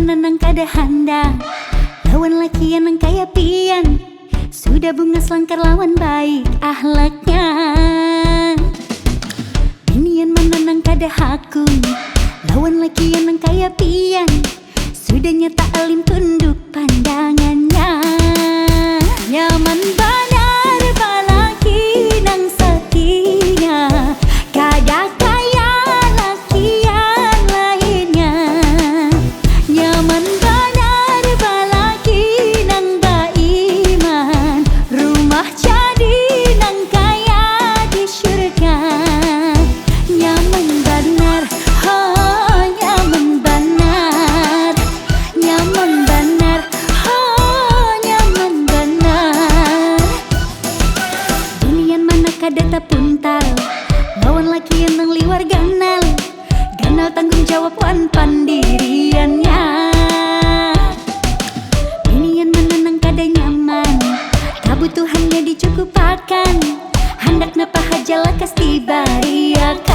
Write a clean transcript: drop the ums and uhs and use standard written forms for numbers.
menenang kada handang lawan laki yang kaya pian, sudah bunga selangkar lawan baik ahlaknya. Binian menenang kada hakun lawan laki yang kaya pian, sudah nyata alim tunduk pandangannya. Nyaman banar balaki nang satinya, kada kaya laki yang lainnya. Nyaman banar balaki nang baiman, rumah jadi nang kaya di syurga. Nyaman banar, oh nyaman banar, nyaman banar, oh nyaman banar. Dunian mana kada tapuntal lawan laki yang nang liwar ganal, ganal tanggung jawab wan pandiriannya. Dunian mana nang kada nyaman, kebutuhannya dicukupakan, hendak napa haja lakas dibariakan.